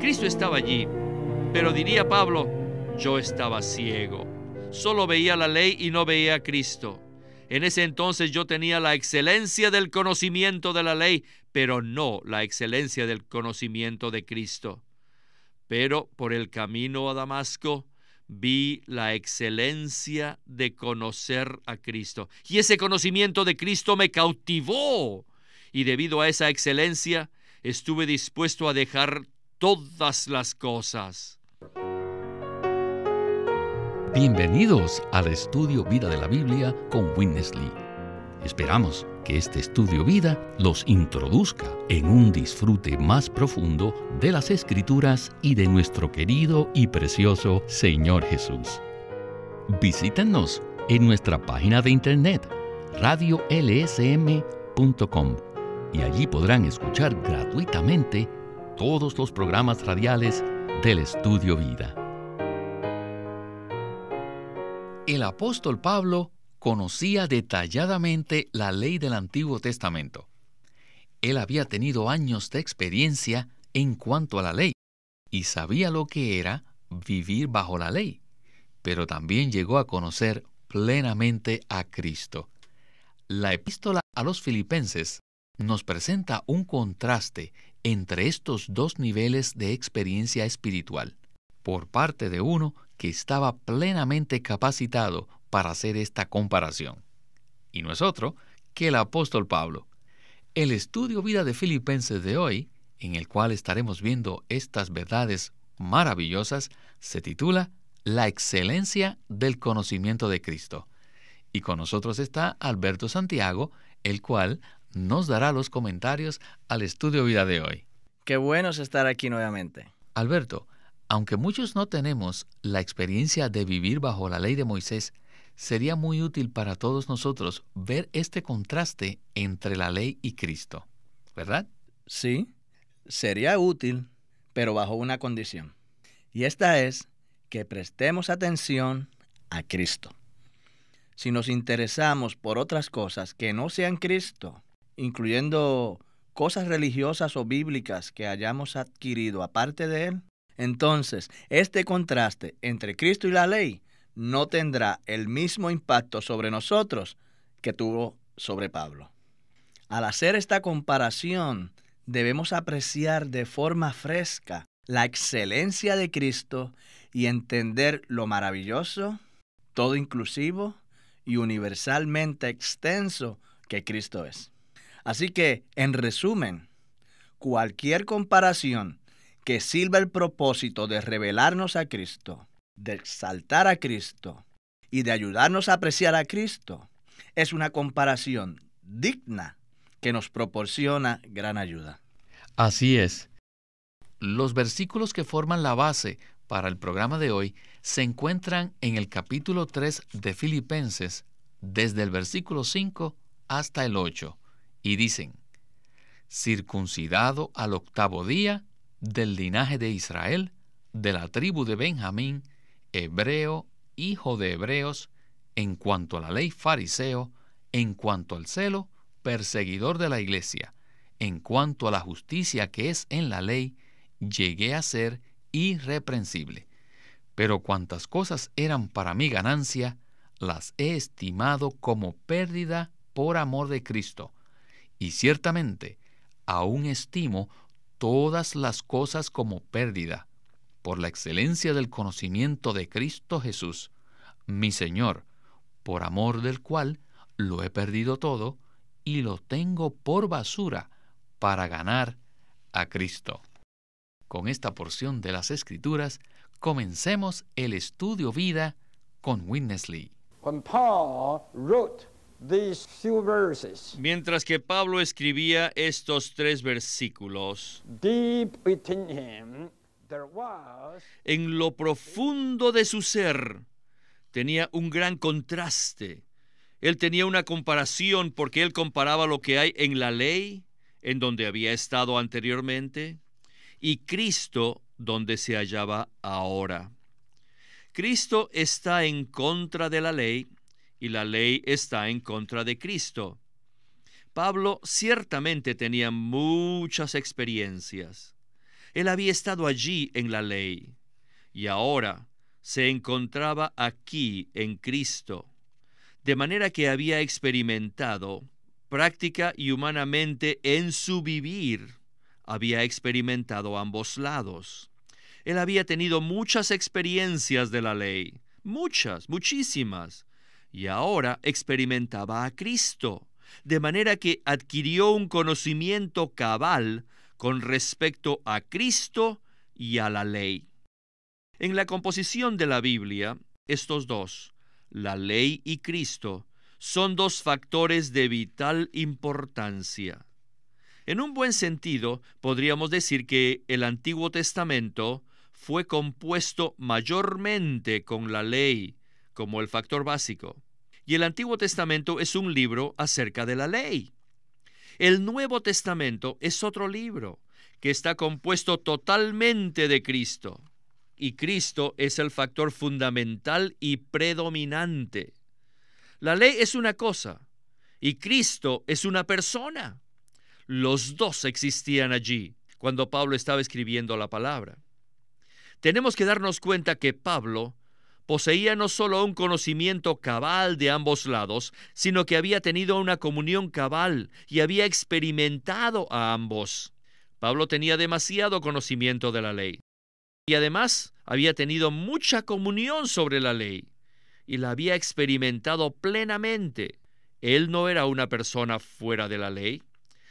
Cristo estaba allí, pero diría Pablo, yo estaba ciego. Solo veía la ley y no veía a Cristo. En ese entonces yo tenía la excelencia del conocimiento de la ley, pero no la excelencia del conocimiento de Cristo. Pero por el camino a Damasco vi la excelencia de conocer a Cristo. Y ese conocimiento de Cristo me cautivó. Y debido a esa excelencia, estuve dispuesto a dejar todas las cosas. Bienvenidos al Estudio Vida de la Biblia con Witness Lee. Esperamos que este Estudio Vida los introduzca en un disfrute más profundo de las Escrituras y de nuestro querido y precioso Señor Jesús. Visítenos en nuestra página de internet radiolsm.com y allí podrán escuchar gratuitamente todos los programas radiales del Estudio Vida. El apóstol Pablo conocía detalladamente la ley del Antiguo Testamento. Él había tenido años de experiencia en cuanto a la ley y sabía lo que era vivir bajo la ley, pero también llegó a conocer plenamente a Cristo. La epístola a los Filipenses nos presenta un contraste entre estos dos niveles de experiencia espiritual, por parte de uno que estaba plenamente capacitado para hacer esta comparación. Y no es otro que el apóstol Pablo. El estudio vida de Filipenses de hoy, en el cual estaremos viendo estas verdades maravillosas, se titula La excelencia del conocimiento de Cristo. Y con nosotros está Alberto Santiago, el cual nos dará los comentarios al estudio vida de hoy. Qué bueno es estar aquí nuevamente. Alberto, aunque muchos no tenemos la experiencia de vivir bajo la ley de Moisés, sería muy útil para todos nosotros ver este contraste entre la ley y Cristo, ¿verdad? Sí, sería útil, pero bajo una condición. Y esta es que prestemos atención a Cristo. Si nos interesamos por otras cosas que no sean Cristo, incluyendo cosas religiosas o bíblicas que hayamos adquirido aparte de Él, entonces este contraste entre Cristo y la ley no tendrá el mismo impacto sobre nosotros que tuvo sobre Pablo. Al hacer esta comparación, debemos apreciar de forma fresca la excelencia de Cristo y entender lo maravilloso, todo inclusivo y universalmente extenso que Cristo es. Así que, en resumen, cualquier comparación que sirva el propósito de revelarnos a Cristo, de exaltar a Cristo y de ayudarnos a apreciar a Cristo, es una comparación digna que nos proporciona gran ayuda. Así es. Los versículos que forman la base para el programa de hoy se encuentran en el capítulo 3 de Filipenses, desde el versículo 5 hasta el 8, y dicen: circuncidado al 8º día, del linaje de Israel, de la tribu de Benjamín, hebreo, hijo de hebreos, en cuanto a la ley fariseo, en cuanto al celo, perseguidor de la iglesia, en cuanto a la justicia que es en la ley, llegué a ser irreprensible. Pero cuantas cosas eran para mi ganancia, las he estimado como pérdida por amor de Cristo. Y ciertamente, aún estimo todas las cosas como pérdida, por la excelencia del conocimiento de Cristo Jesús, mi Señor, por amor del cual lo he perdido todo y lo tengo por basura para ganar a Cristo. Con esta porción de las Escrituras, comencemos el estudio vida con Witness Lee. When Paul wrote these few verses, Mientras que Pablo escribía estos 3 versículos, deep within him there was en lo profundo de su ser tenía un gran contraste. Él tenía una comparación porque él comparaba lo que hay en la ley, en donde había estado anteriormente, y Cristo, donde se hallaba ahora. Cristo está en contra de la ley y la ley está en contra de Cristo. Pablo ciertamente tenía muchas experiencias. Él había estado allí en la ley y ahora se encontraba aquí en Cristo, de manera que había experimentado práctica y humanamente en su vivir, había experimentado ambos lados. Él había tenido muchas experiencias de la ley, muchísimas, y ahora experimentaba a Cristo, de manera que adquirió un conocimiento cabal con respecto a Cristo y a la ley. En la composición de la Biblia, estos dos, la ley y Cristo, son dos factores de vital importancia. En un buen sentido, podríamos decir que el Antiguo Testamento fue compuesto mayormente con la ley como el factor básico. Y el Antiguo Testamento es un libro acerca de la ley. El Nuevo Testamento es otro libro que está compuesto totalmente de Cristo. Y Cristo es el factor fundamental y predominante. La ley es una cosa y Cristo es una persona. Los dos existían allí cuando Pablo estaba escribiendo la palabra. Tenemos que darnos cuenta que Pablo poseía no solo un conocimiento cabal de ambos lados, sino que había tenido una comunión cabal y había experimentado a ambos. Pablo tenía demasiado conocimiento de la ley y además había tenido mucha comunión sobre la ley y la había experimentado plenamente. Él no era una persona fuera de la ley,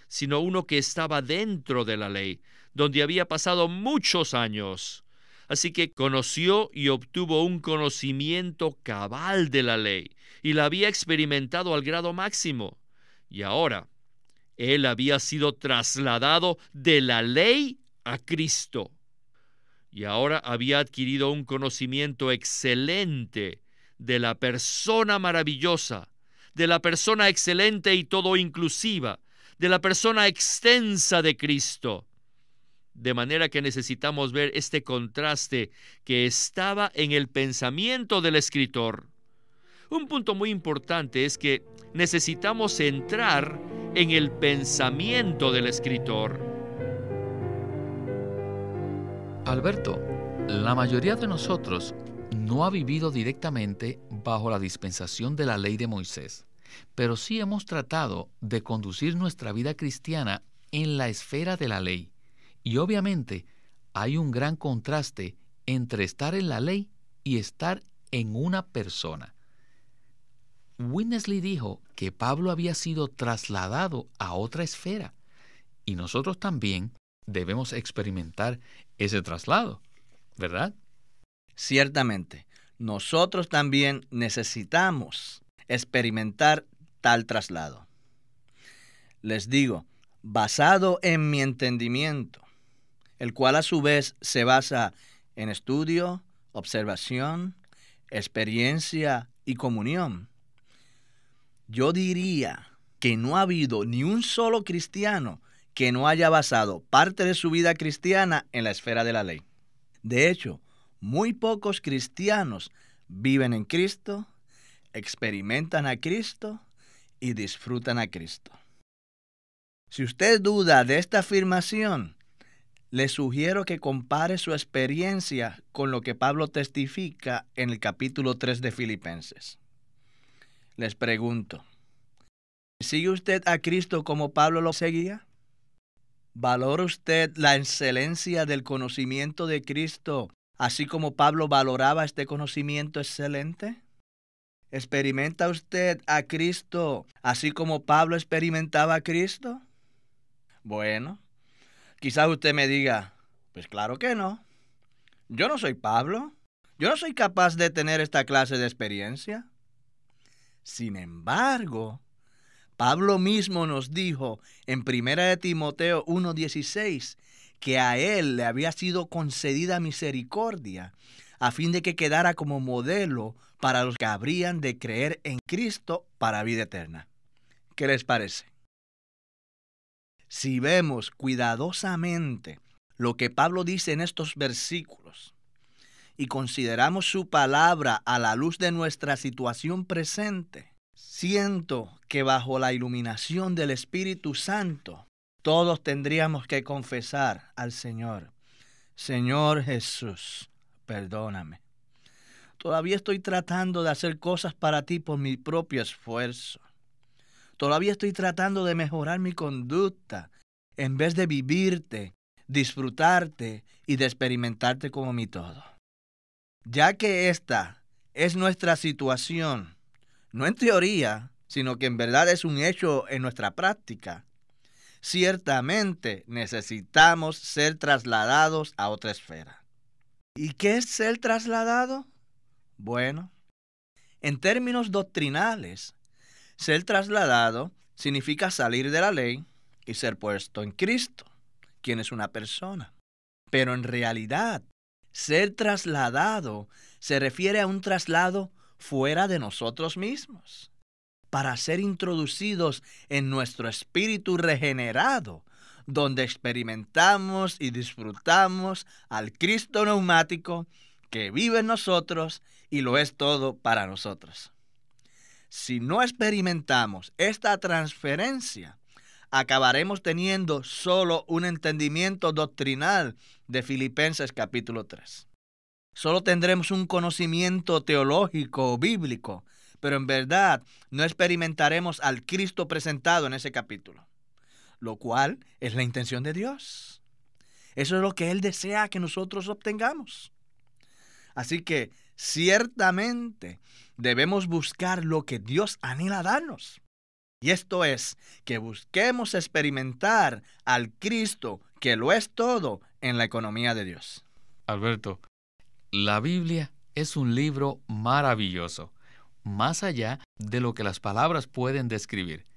sino uno que estaba dentro de la ley, donde había pasado muchos años. Así que conoció y obtuvo un conocimiento cabal de la ley y la había experimentado al grado máximo. Y ahora, él había sido trasladado de la ley a Cristo. Y ahora había adquirido un conocimiento excelente de la persona maravillosa, de la persona excelente y todo inclusiva, de la persona extensa de Cristo. De manera que necesitamos ver este contraste que estaba en el pensamiento del escritor. Un punto muy importante es que necesitamos entrar en el pensamiento del escritor. Alberto, la mayoría de nosotros no ha vivido directamente bajo la dispensación de la ley de Moisés, pero sí hemos tratado de conducir nuestra vida cristiana en la esfera de la ley. Y obviamente hay un gran contraste entre estar en la ley y estar en una persona. Winnesley dijo que Pablo había sido trasladado a otra esfera y nosotros también debemos experimentar ese traslado, ¿verdad? Ciertamente, nosotros también necesitamos experimentar tal traslado. Les digo, basado en mi entendimiento, el cual a su vez se basa en estudio, observación, experiencia y comunión. Yo diría que no ha habido ni un solo cristiano que no haya basado parte de su vida cristiana en la esfera de la ley. De hecho, muy pocos cristianos viven en Cristo, experimentan a Cristo y disfrutan a Cristo. Si usted duda de esta afirmación, le sugiero que compare su experiencia con lo que Pablo testifica en el capítulo 3 de Filipenses. Les pregunto, ¿sigue usted a Cristo como Pablo lo seguía? ¿Valora usted la excelencia del conocimiento de Cristo, así como Pablo valoraba este conocimiento excelente? ¿Experimenta usted a Cristo así como Pablo experimentaba a Cristo? Bueno, quizás usted me diga, pues claro que no. Yo no soy Pablo. Yo no soy capaz de tener esta clase de experiencia. Sin embargo, Pablo mismo nos dijo en 1 Timoteo 1:16 que a él le había sido concedida misericordia a fin de que quedara como modelo para los que habrían de creer en Cristo para vida eterna. ¿Qué les parece? Si vemos cuidadosamente lo que Pablo dice en estos versículos y consideramos su palabra a la luz de nuestra situación presente, siento que bajo la iluminación del Espíritu Santo, todos tendríamos que confesar al Señor Señor Jesús, perdóname. Todavía estoy tratando de hacer cosas para ti por mi propio esfuerzo. Todavía estoy tratando de mejorar mi conducta en vez de vivirte, disfrutarte y de experimentarte como mi todo. Ya que esta es nuestra situación, no en teoría, sino que en verdad es un hecho en nuestra práctica, ciertamente necesitamos ser trasladados a otra esfera. ¿Y qué es ser trasladado? Bueno, en términos doctrinales, ser trasladado significa salir de la ley y ser puesto en Cristo, quien es una persona. Pero en realidad, ser trasladado se refiere a un traslado fuera de nosotros mismos, para ser introducidos en nuestro espíritu regenerado, donde experimentamos y disfrutamos al Cristo neumático que vive en nosotros y lo es todo para nosotros. Si no experimentamos esta transferencia, acabaremos teniendo solo un entendimiento doctrinal de Filipenses capítulo 3. Solo tendremos un conocimiento teológico o bíblico, pero en verdad no experimentaremos al Cristo presentado en ese capítulo, lo cual es la intención de Dios. Eso es lo que Él desea que nosotros obtengamos. Así que ciertamente debemos buscar lo que Dios anhela darnos. Y esto es, que busquemos experimentar al Cristo que lo es todo en la economía de Dios. Alberto, la Biblia es un libro maravilloso, más allá de lo que las palabras pueden describir.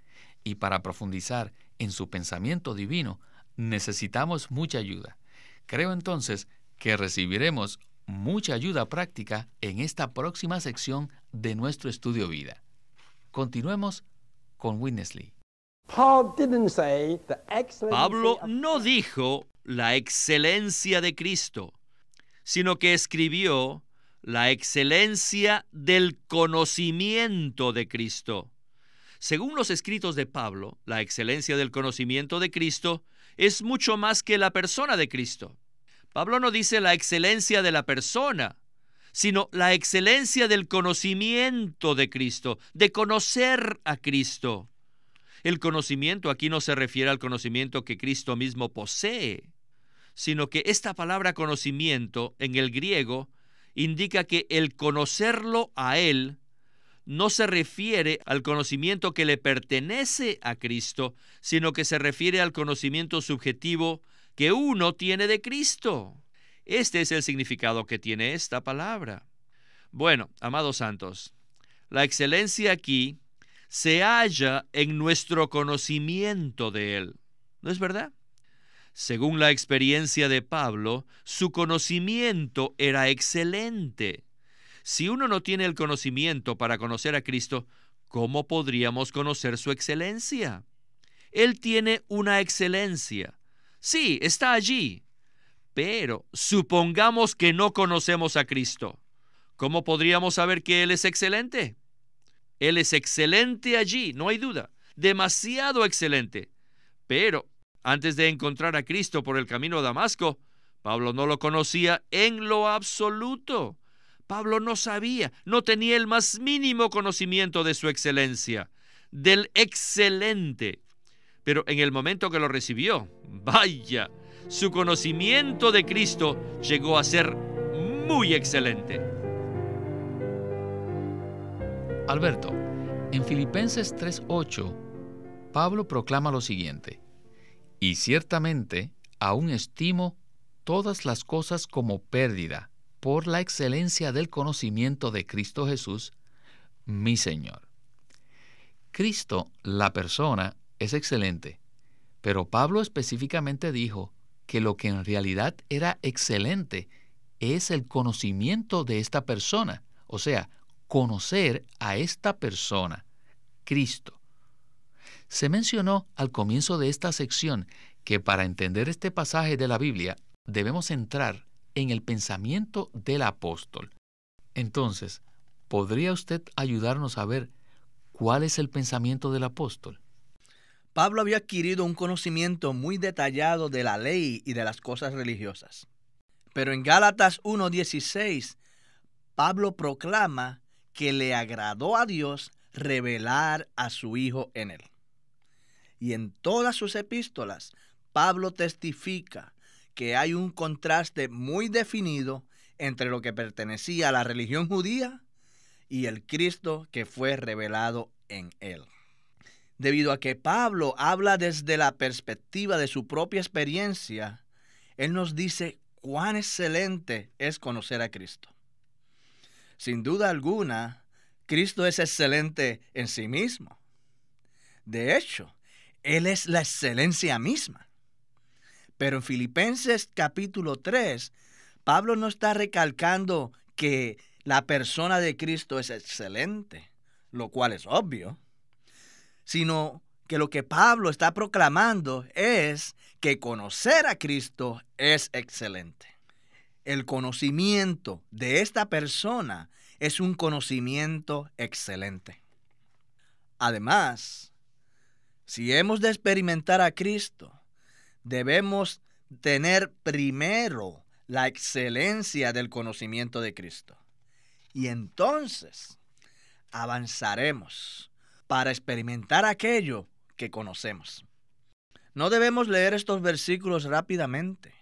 Y para profundizar en su pensamiento divino, necesitamos mucha ayuda. Creo entonces que recibiremos mucha ayuda práctica en esta próxima sección de nuestro estudio vida. Continuemos con Witness Lee. Pablo no dijo la excelencia de Cristo, sino que escribió la excelencia del conocimiento de Cristo. Según los escritos de Pablo, la excelencia del conocimiento de Cristo es mucho más que la persona de Cristo. Pablo no dice la excelencia de la persona, sino la excelencia del conocimiento de Cristo, de conocer a Cristo. El conocimiento aquí no se refiere al conocimiento que Cristo mismo posee, sino que esta palabra conocimiento en el griego indica que el conocerlo a Él no se refiere al conocimiento que le pertenece a Cristo, sino que se refiere al conocimiento subjetivo que uno tiene de Cristo. Este es el significado que tiene esta palabra. Bueno, amados santos, la excelencia aquí se halla en nuestro conocimiento de Él. ¿No es verdad? Según la experiencia de Pablo, su conocimiento era excelente. Si uno no tiene el conocimiento para conocer a Cristo, ¿cómo podríamos conocer su excelencia? Él tiene una excelencia. Sí, está allí. Pero supongamos que no conocemos a Cristo. ¿Cómo podríamos saber que Él es excelente? Él es excelente allí, no hay duda. Demasiado excelente. Pero antes de encontrar a Cristo por el camino a Damasco, Pablo no lo conocía en lo absoluto. Pablo no sabía, no tenía el más mínimo conocimiento de su excelencia, del excelente. Pero en el momento que lo recibió, vaya, su conocimiento de Cristo llegó a ser muy excelente. Alberto, en Filipenses 3:8, Pablo proclama lo siguiente: y ciertamente aún estimo todas las cosas como pérdida por la excelencia del conocimiento de Cristo Jesús, mi Señor. Cristo, la persona, es excelente, pero Pablo específicamente dijo que lo que en realidad era excelente es el conocimiento de esta persona, o sea, conocer a esta persona, Cristo. Se mencionó al comienzo de esta sección que para entender este pasaje de la Biblia debemos entrar en el pensamiento del apóstol. Entonces, ¿podría usted ayudarnos a ver cuál es el pensamiento del apóstol? Pablo había adquirido un conocimiento muy detallado de la ley y de las cosas religiosas. Pero en Gálatas 1:16, Pablo proclama que le agradó a Dios revelar a su Hijo en él. Y en todas sus epístolas, Pablo testifica que hay un contraste muy definido entre lo que pertenecía a la religión judía y el Cristo que fue revelado en él. Debido a que Pablo habla desde la perspectiva de su propia experiencia, él nos dice cuán excelente es conocer a Cristo. Sin duda alguna, Cristo es excelente en sí mismo. De hecho, Él es la excelencia misma. Pero en Filipenses capítulo 3, Pablo no está recalcando que la persona de Cristo es excelente, lo cual es obvio, sino que lo que Pablo está proclamando es que conocer a Cristo es excelente. El conocimiento de esta persona es un conocimiento excelente. Además, si hemos de experimentar a Cristo, debemos tener primero la excelencia del conocimiento de Cristo. Y entonces avanzaremos para experimentar aquello que conocemos. No debemos leer estos versículos rápidamente,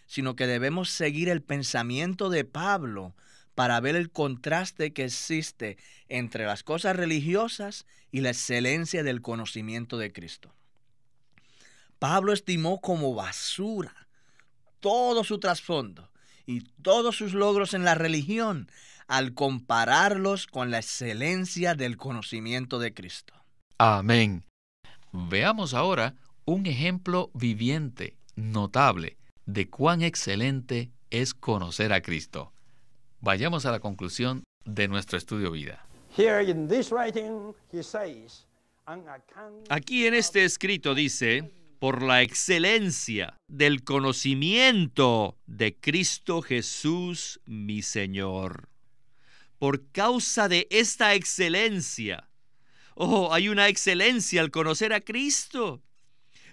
sino que debemos seguir el pensamiento de Pablo para ver el contraste que existe entre las cosas religiosas y la excelencia del conocimiento de Cristo. Pablo estimó como basura todo su trasfondo y todos sus logros en la religión al compararlos con la excelencia del conocimiento de Cristo. Amén. Veamos ahora un ejemplo viviente, notable, de cuán excelente es conocer a Cristo. Vayamos a la conclusión de nuestro estudio vida. Here in this writing, he says, "On account Aquí en este escrito dice, por la excelencia del conocimiento de Cristo Jesús, mi Señor. Por causa de esta excelencia. Hay una excelencia al conocer a Cristo.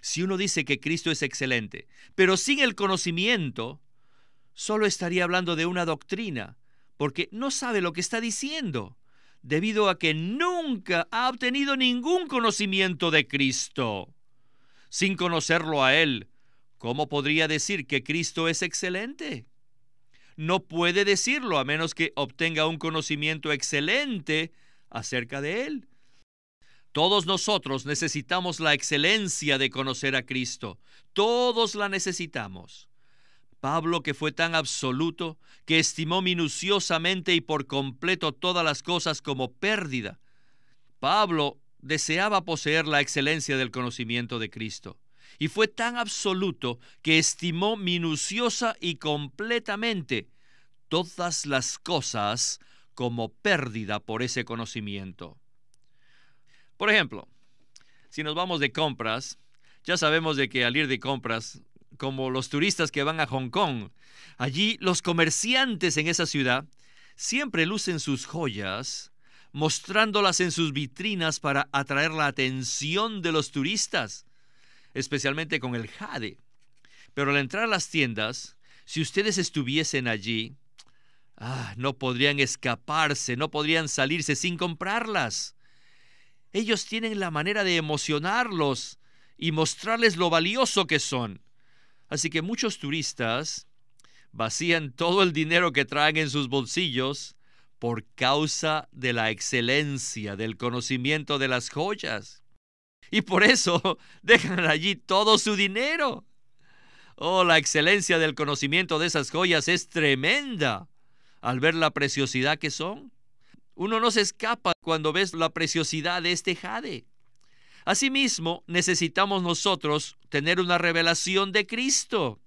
Si uno dice que Cristo es excelente, pero sin el conocimiento, solo estaría hablando de una doctrina, porque no sabe lo que está diciendo, debido a que nunca ha obtenido ningún conocimiento de Cristo. Sin conocerlo a Él, ¿cómo podría decir que Cristo es excelente? No puede decirlo a menos que obtenga un conocimiento excelente acerca de Él. Todos nosotros necesitamos la excelencia de conocer a Cristo. Todos la necesitamos. Pablo, que fue tan absoluto, que estimó minuciosamente y por completo todas las cosas como pérdida. Pablo deseaba poseer la excelencia del conocimiento de Cristo. Y fue tan absoluto que estimó minuciosa y completamente todas las cosas como pérdida por ese conocimiento. Por ejemplo, si nos vamos de compras, ya sabemos de que al ir de compras, como los turistas que van a Hong Kong, allí los comerciantes en esa ciudad siempre lucen sus joyas, mostrándolas en sus vitrinas para atraer la atención de los turistas, especialmente con el jade. Pero al entrar a las tiendas, si ustedes estuviesen allí, no podrían escaparse, no podrían salirse sin comprarlas. Ellos tienen la manera de emocionarlos y mostrarles lo valioso que son. Así que muchos turistas vacían todo el dinero que traen en sus bolsillos por causa de la excelencia del conocimiento de las joyas. Y por eso dejan allí todo su dinero. La excelencia del conocimiento de esas joyas es tremenda al ver la preciosidad que son. Uno no se escapa cuando ves la preciosidad de este jade. Asimismo, necesitamos nosotros tener una revelación de Cristo.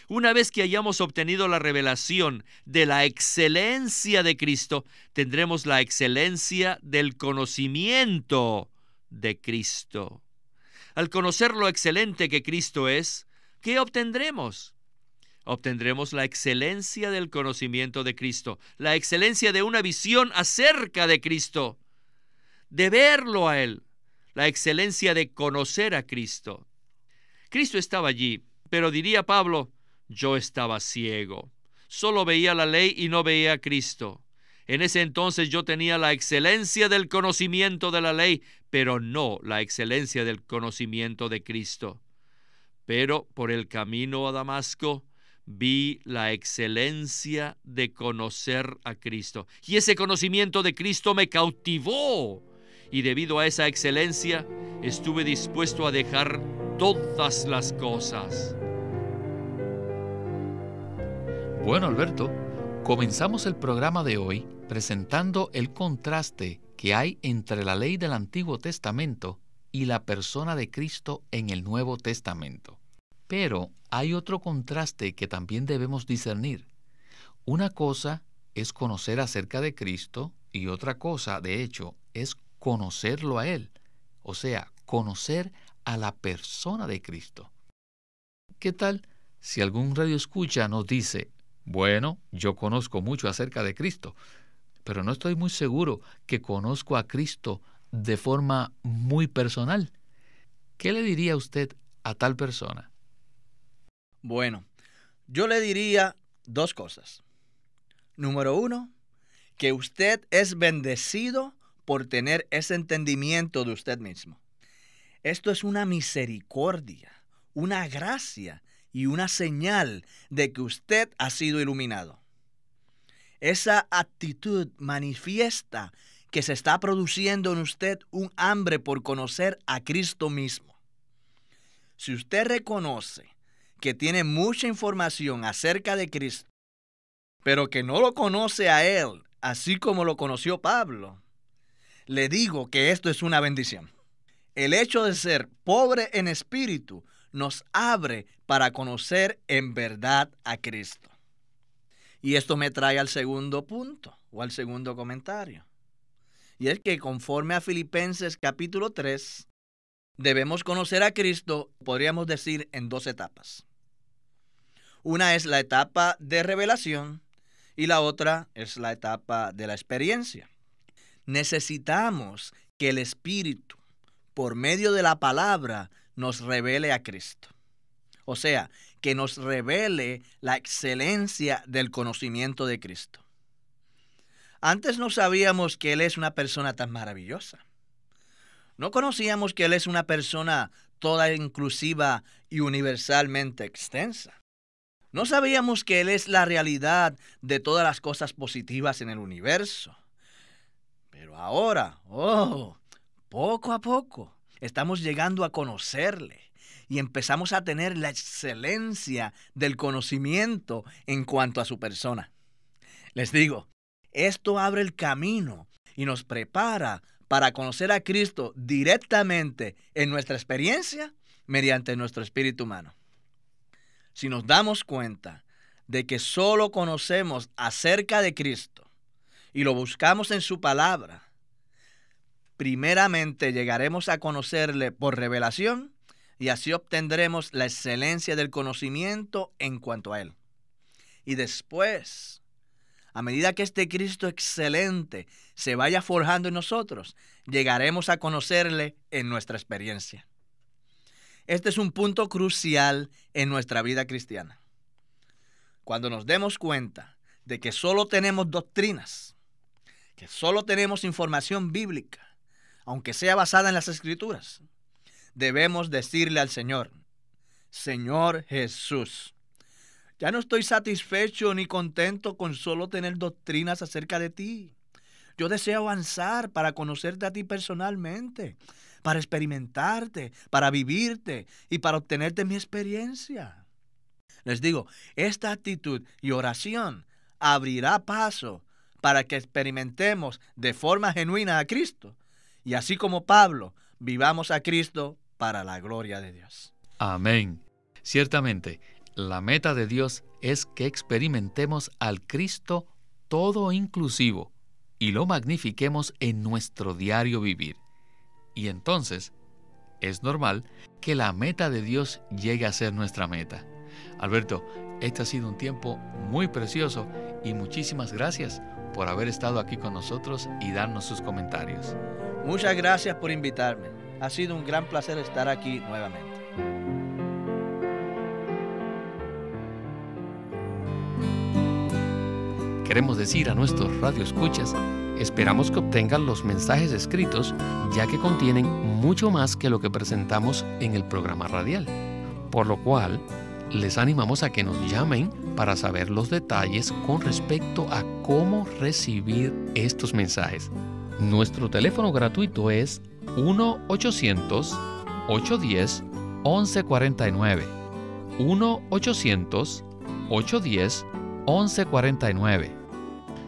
Una vez que hayamos obtenido la revelación de la excelencia de Cristo, tendremos la excelencia del conocimiento de Cristo. Al conocer lo excelente que Cristo es, ¿qué obtendremos? Obtendremos la excelencia del conocimiento de Cristo, la excelencia de una visión acerca de Cristo, de verlo a Él, la excelencia de conocer a Cristo. Cristo estaba allí, pero diría Pablo, yo estaba ciego. Solo veía la ley y no veía a Cristo. En ese entonces yo tenía la excelencia del conocimiento de la ley, pero no la excelencia del conocimiento de Cristo. Pero por el camino a Damasco vi la excelencia de conocer a Cristo. Y ese conocimiento de Cristo me cautivó. Y debido a esa excelencia, estuve dispuesto a dejar todas las cosas. Bueno, Alberto, comenzamos el programa de hoy presentando el contraste que hay entre la ley del Antiguo Testamento y la persona de Cristo en el Nuevo Testamento. Pero hay otro contraste que también debemos discernir. Una cosa es conocer acerca de Cristo y otra cosa, de hecho, es conocerlo a Él, o sea, conocer a la persona de Cristo. ¿Qué tal si algún radioescucha nos dice, bueno, yo conozco mucho acerca de Cristo, pero no estoy muy seguro que conozco a Cristo de forma muy personal? ¿Qué le diría usted a tal persona? Bueno, yo le diría dos cosas. Número uno, que usted es bendecido por tener ese entendimiento de usted mismo. Esto es una misericordia, una gracia y una señal de que usted ha sido iluminado. Esa actitud manifiesta que se está produciendo en usted un hambre por conocer a Cristo mismo. Si usted reconoce que tiene mucha información acerca de Cristo, pero que no lo conoce a Él, así como lo conoció Pablo, le digo que esto es una bendición. El hecho de ser pobre en espíritu nos abre para conocer en verdad a Cristo. Y esto me trae al segundo punto, o al segundo comentario. Y es que conforme a Filipenses capítulo 3, debemos conocer a Cristo, podríamos decir, en dos etapas. Una es la etapa de revelación y la otra es la etapa de la experiencia. Necesitamos que el Espíritu, por medio de la palabra, nos revele a Cristo. O sea, que nos revele la excelencia del conocimiento de Cristo. Antes no sabíamos que Él es una persona tan maravillosa. No conocíamos que Él es una persona toda inclusiva y universalmente extensa. No sabíamos que Él es la realidad de todas las cosas positivas en el universo. Pero ahora, poco a poco, estamos llegando a conocerle y empezamos a tener la excelencia del conocimiento en cuanto a su persona. Les digo, esto abre el camino y nos prepara para conocer a Cristo directamente en nuestra experiencia mediante nuestro espíritu humano. Si nos damos cuenta de que solo conocemos acerca de Cristo y lo buscamos en su palabra, primeramente llegaremos a conocerle por revelación y así obtendremos la excelencia del conocimiento en cuanto a Él. Y después, a medida que este Cristo excelente se vaya forjando en nosotros, llegaremos a conocerle en nuestra experiencia. Este es un punto crucial en nuestra vida cristiana. Cuando nos demos cuenta de que solo tenemos doctrinas, que solo tenemos información bíblica, aunque sea basada en las Escrituras, debemos decirle al Señor, Señor Jesús, ya no estoy satisfecho ni contento con solo tener doctrinas acerca de ti. Yo deseo avanzar para conocerte a ti personalmente, para experimentarte, para vivirte y para obtenerte mi experiencia. Les digo, esta actitud y oración abrirá paso para que experimentemos de forma genuina a Cristo y así como Pablo, vivamos a Cristo para la gloria de Dios. Amén. Ciertamente, la meta de Dios es que experimentemos al Cristo todo inclusivo y lo magnifiquemos en nuestro diario vivir. Y entonces, es normal que la meta de Dios llegue a ser nuestra meta. Alberto, este ha sido un tiempo muy precioso y muchísimas gracias por haber estado aquí con nosotros y darnos sus comentarios. Muchas gracias por invitarme. Ha sido un gran placer estar aquí nuevamente. queremos decir a nuestros radioescuchas, esperamos que obtengan los mensajes escritos, ya que contienen mucho más que lo que presentamos en el programa radial. Por lo cual, les animamos a que nos llamen para saber los detalles con respecto a cómo recibir estos mensajes. Nuestro teléfono gratuito es 1-800-810-1149. 1-800-810-1149.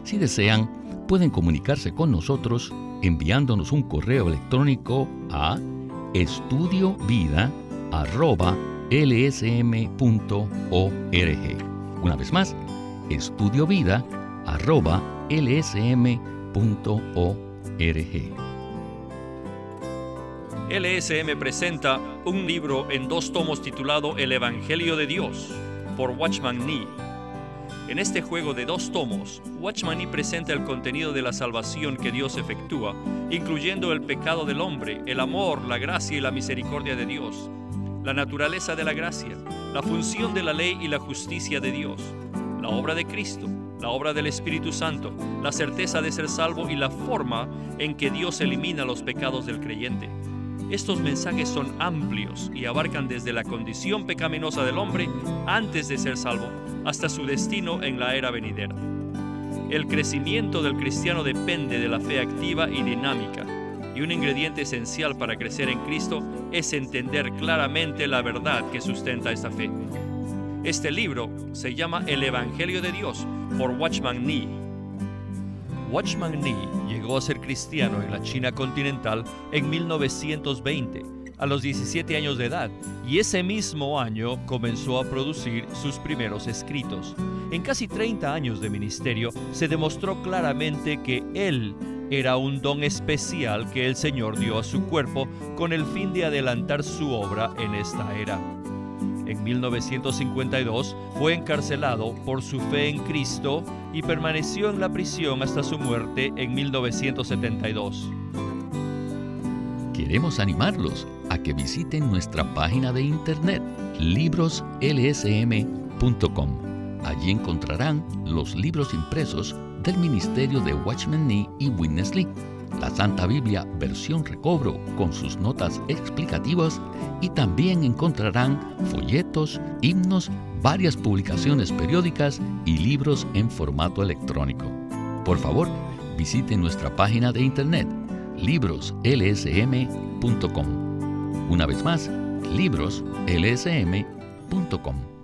Si desean, pueden comunicarse con nosotros enviándonos un correo electrónico a estudiovida@lsm.org. Una vez más, estudiovida@lsm.org. LSM presenta un libro en 2 tomos titulado El Evangelio de Dios, por Watchman Nee. En este juego de 2 tomos, Watchman Nee presenta el contenido de la salvación que Dios efectúa, incluyendo el pecado del hombre, el amor, la gracia y la misericordia de Dios, la naturaleza de la gracia, la función de la ley y la justicia de Dios, la obra de Cristo, la obra del Espíritu Santo, la certeza de ser salvo y la forma en que Dios elimina los pecados del creyente. Estos mensajes son amplios y abarcan desde la condición pecaminosa del hombre antes de ser salvo hasta su destino en la era venidera. El crecimiento del cristiano depende de la fe activa y dinámica, y un ingrediente esencial para crecer en Cristo es entender claramente la verdad que sustenta esta fe. Este libro se llama El Evangelio de Dios por Watchman Nee. Watchman Nee llegó a ser cristiano en la China continental en 1920, a los 17 años de edad, y ese mismo año comenzó a producir sus primeros escritos. En casi 30 años de ministerio se demostró claramente que él era un don especial que el Señor dio a su cuerpo con el fin de adelantar su obra en esta era. En 1952 fue encarcelado por su fe en Cristo y permaneció en la prisión hasta su muerte en 1972. Queremos animarlos a que visiten nuestra página de internet, libroslsm.com. Allí encontrarán los libros impresos del ministerio de Watchman Nee y Witness Lee, la Santa Biblia versión recobro con sus notas explicativas, y también encontrarán folletos, himnos, varias publicaciones periódicas y libros en formato electrónico. Por favor, visiten nuestra página de internet, libroslsm.com. Una vez más, libroslsm.com.